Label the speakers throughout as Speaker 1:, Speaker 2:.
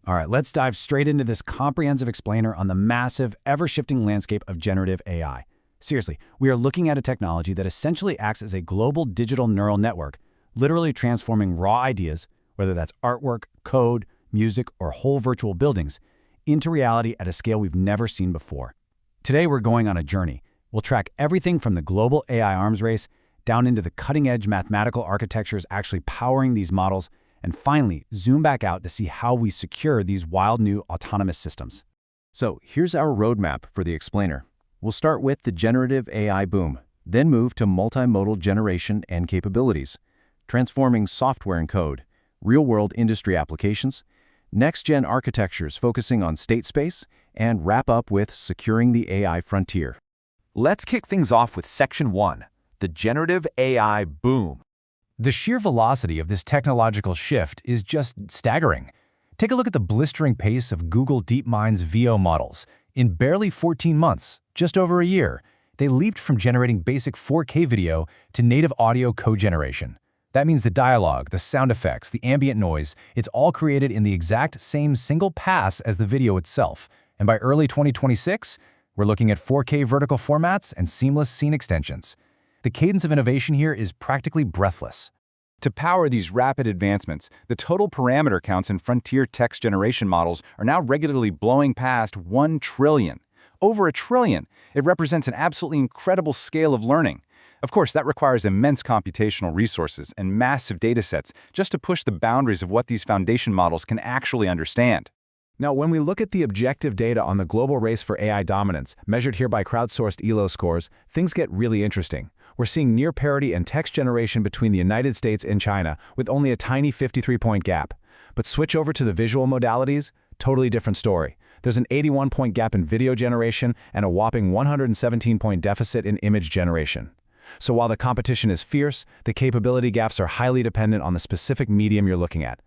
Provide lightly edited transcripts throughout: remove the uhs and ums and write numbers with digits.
Speaker 1: All right, let's dive straight into this comprehensive explainer on the massive, ever-shifting landscape of generative AI. Seriously, we are looking at a technology that essentially acts as a global digital neural network, literally transforming raw ideas, whether that's artwork, code, music, or whole virtual buildings, into reality at a scale we've never seen before. Today, we're going on a journey. We'll track everything from the global AI arms race down into the cutting-edge mathematical architectures actually powering these models, and finally, zoom back out to see how we secure these wild new autonomous systems.
Speaker 2: So here's our roadmap for the explainer. We'll start with the generative AI boom, then move to multimodal generation and capabilities, transforming software and code, real-world industry applications, next-gen architectures focusing on state space, and wrap up with securing the AI frontier.
Speaker 3: Let's kick things off with Section 1, the generative AI boom.
Speaker 1: The sheer velocity of this technological shift is just staggering. Take a look at the blistering pace of Google DeepMind's VO models. In barely 14 months, just over a year, they leaped from generating basic 4K video to native audio code generation. That means the dialogue, the sound effects, the ambient noise, it's all created in the exact same single pass as the video itself. And by early 2026, we're looking at 4K vertical formats and seamless scene extensions. The cadence of innovation here is practically breathless.
Speaker 4: To power these rapid advancements, the total parameter counts in frontier text generation models are now regularly blowing past 1 trillion. Over a trillion! It represents an absolutely incredible scale of learning. Of course, that requires immense computational resources and massive datasets just to push the boundaries of what these foundation models can actually understand.
Speaker 1: Now, when we look at the objective data on the global race for AI dominance, measured here by crowdsourced ELO scores, things get really interesting. We're seeing near parity in text generation between the United States and China, with only a tiny 53-point gap. But switch over to the visual modalities, totally different story. There's an 81-point gap in video generation and a whopping 117-point deficit in image generation. So while the competition is fierce, the capability gaps are highly dependent on the specific medium you're looking at.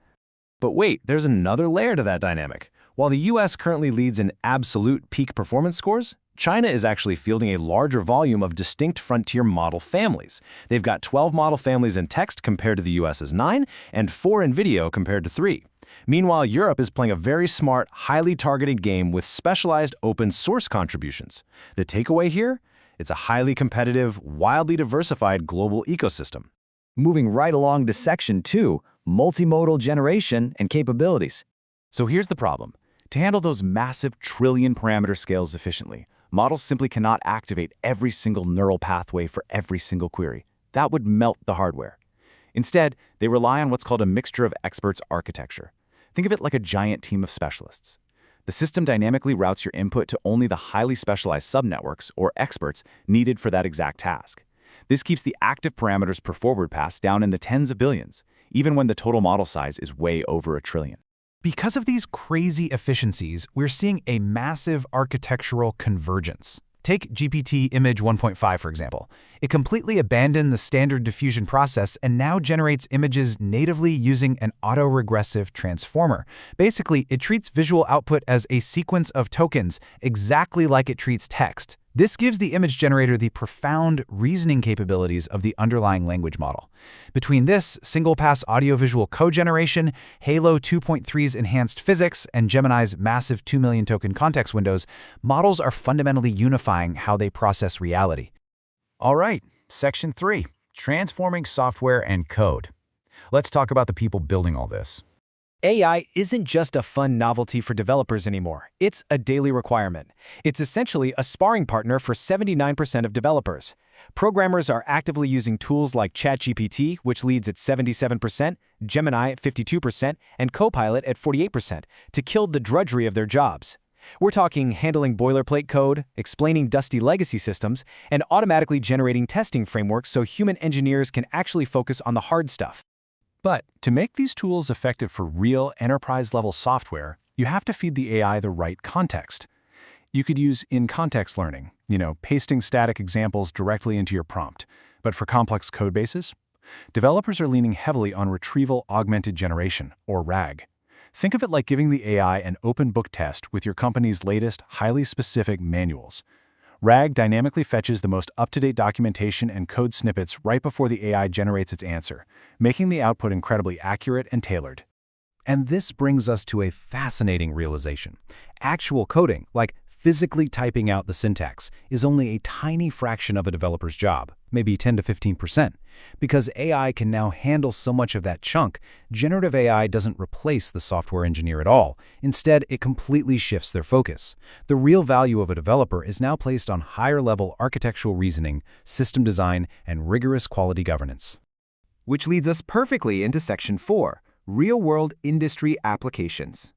Speaker 2: But wait, there's another layer to that dynamic. While the US currently leads in absolute peak performance scores, China is actually fielding a larger volume of distinct frontier model families. They've got 12 model families in text compared to the US's 9, and 4 in video compared to 3. Meanwhile, Europe is playing a very smart, highly targeted game with specialized open source contributions. The takeaway here? It's a highly competitive, wildly diversified global ecosystem.
Speaker 5: Moving right along to Section 2, multimodal generation and capabilities.
Speaker 4: So here's the problem. To handle those massive trillion-parameter scales efficiently, models simply cannot activate every single neural pathway for every single query. That would melt the hardware. Instead, they rely on what's called a mixture of experts architecture. Think of it like a giant team of specialists. The system dynamically routes your input to only the highly specialized subnetworks, or experts, needed for that exact task. This keeps the active parameters per forward pass down in the tens of billions, even when the total model size is way over a trillion.
Speaker 1: Because of these crazy efficiencies, we're seeing a massive architectural convergence. Take GPT Image 1.5, for example. It completely abandoned the standard diffusion process and now generates images natively using an autoregressive transformer. Basically, it treats visual output as a sequence of tokens, exactly like it treats text. This gives the image generator the profound reasoning capabilities of the underlying language model. Between this, single-pass audiovisual code generation, Halo 2.3's enhanced physics, and Gemini's massive 2 million token context windows, models are fundamentally unifying how they process reality.
Speaker 3: All right, Section 3, transforming software and code. Let's talk about the people building all this.
Speaker 6: AI isn't just a fun novelty for developers anymore. It's a daily requirement. It's essentially a sparring partner for 79% of developers. Programmers are actively using tools like ChatGPT, which leads at 77%, Gemini at 52%, and Copilot at 48%, to kill the drudgery of their jobs. We're talking handling boilerplate code, explaining dusty legacy systems, and automatically generating testing frameworks so human engineers can actually focus on the hard stuff.
Speaker 2: But to make these tools effective for real enterprise-level software, you have to feed the AI the right context. You could use in-context learning, pasting static examples directly into your prompt. But for complex code bases, developers are leaning heavily on retrieval augmented generation, or RAG. Think of it like giving the AI an open book test with your company's latest, highly specific manuals. RAG dynamically fetches the most up-to-date documentation and code snippets right before the AI generates its answer, making the output incredibly accurate and tailored.
Speaker 1: And this brings us to a fascinating realization. Actual coding, like physically typing out the syntax, is only a tiny fraction of a developer's job, maybe 10 to 15%. Because AI can now handle so much of that chunk, generative AI doesn't replace the software engineer at all. Instead, it completely shifts their focus. The real value of a developer is now placed on higher-level architectural reasoning, system design, and rigorous quality governance.
Speaker 7: Which leads us perfectly into Section 4, Real-World Industry Applications.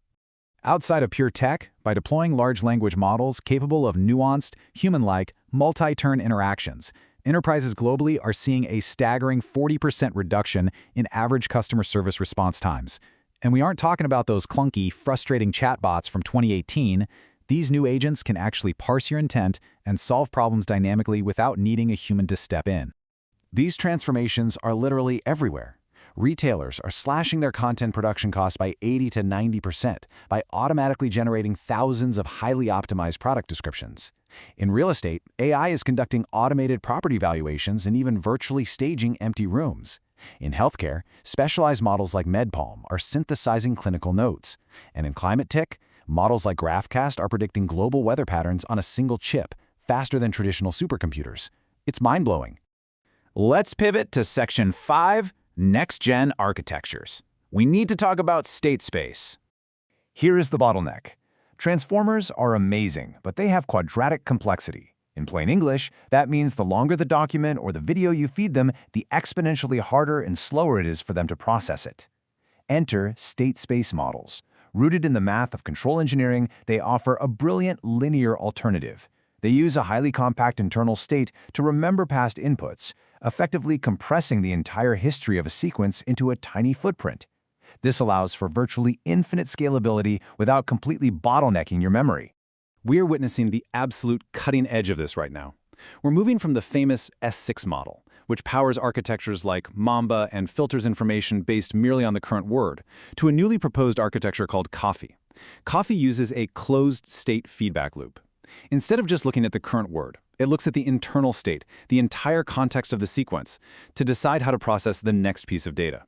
Speaker 2: Outside of pure tech, by deploying large language models capable of nuanced, human-like, multi-turn interactions, enterprises globally are seeing a staggering 40% reduction in average customer service response times. And we aren't talking about those clunky, frustrating chatbots from 2018. These new agents can actually parse your intent and solve problems dynamically without needing a human to step in. These transformations are literally everywhere. Retailers are slashing their content production costs by 80 to 90% by automatically generating thousands of highly optimized product descriptions. In real estate, AI is conducting automated property valuations and even virtually staging empty rooms. In healthcare, specialized models like MedPalm are synthesizing clinical notes. And in climate tech, models like GraphCast are predicting global weather patterns on a single chip, faster than traditional supercomputers. It's mind-blowing.
Speaker 4: Let's pivot to Section 5, Next-Gen Architectures. We need to talk about state space.
Speaker 2: Here is the bottleneck. Transformers are amazing, but they have quadratic complexity. In plain English, that means the longer the document or the video you feed them, the exponentially harder and slower it is for them to process it. Enter state space models. Rooted in the math of control engineering, they offer a brilliant linear alternative. They use a highly compact internal state to remember past inputs, effectively compressing the entire history of a sequence into a tiny footprint. This allows for virtually infinite scalability without completely bottlenecking your memory.
Speaker 6: We're witnessing the absolute cutting edge of this right now. We're moving from the famous S6 model, which powers architectures like Mamba and filters information based merely on the current word, to a newly proposed architecture called Coffee. Coffee uses a closed-state feedback loop. Instead of just looking at the current word, it looks at the internal state, the entire context of the sequence, to decide how to process the next piece of data.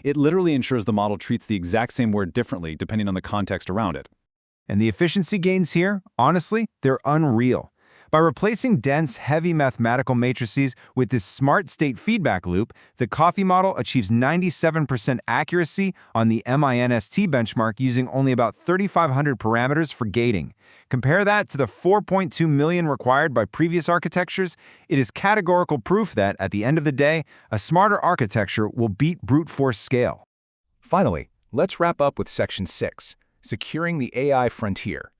Speaker 6: It literally ensures the model treats the exact same word differently depending on the context around it.
Speaker 7: And the efficiency gains here, honestly, they're unreal. By replacing dense, heavy mathematical matrices with this smart state feedback loop, the Coffee model achieves 97% accuracy on the MINST benchmark using only about 3,500 parameters for gating. Compare that to the 4.2 million required by previous architectures. It is categorical proof that, at the end of the day, a smarter architecture will beat brute force scale.
Speaker 2: Finally, let's wrap up with Section 6, Securing the AI Frontier.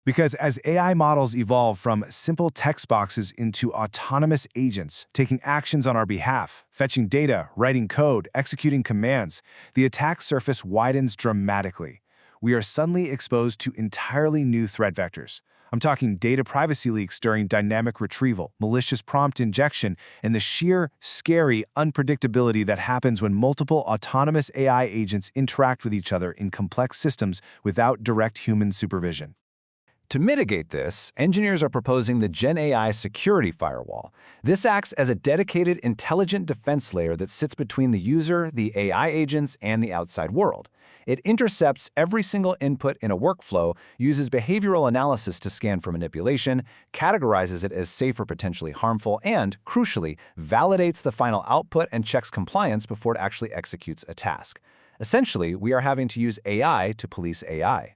Speaker 2: Because as AI models evolve from simple text boxes into autonomous agents, taking actions on our behalf, fetching data, writing code, executing commands, the attack surface widens dramatically. We are suddenly exposed to entirely new threat vectors. I'm talking data privacy leaks during dynamic retrieval, malicious prompt injection, and the sheer, scary unpredictability that happens when multiple autonomous AI agents interact with each other in complex systems without direct human supervision. To mitigate this, engineers are proposing the GenAI Security Firewall. This acts as a dedicated intelligent defense layer that sits between the user, the AI agents, and the outside world. It intercepts every single input in a workflow, uses behavioral analysis to scan for manipulation, categorizes it as safe or potentially harmful, and, crucially, validates the final output and checks compliance before it actually executes a task. Essentially, we are having to use AI to police AI.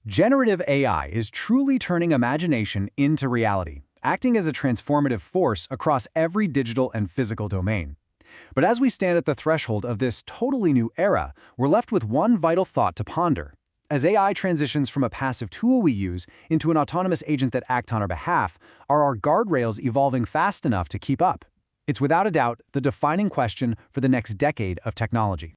Speaker 6: Generative AI is truly turning imagination into reality, acting as a transformative force across every digital and physical domain. But as we stand at the threshold of this totally new era, we're left with one vital thought to ponder. As AI transitions from a passive tool we use into an autonomous agent that acts on our behalf, are our guardrails evolving fast enough to keep up? It's without a doubt the defining question for the next decade of technology.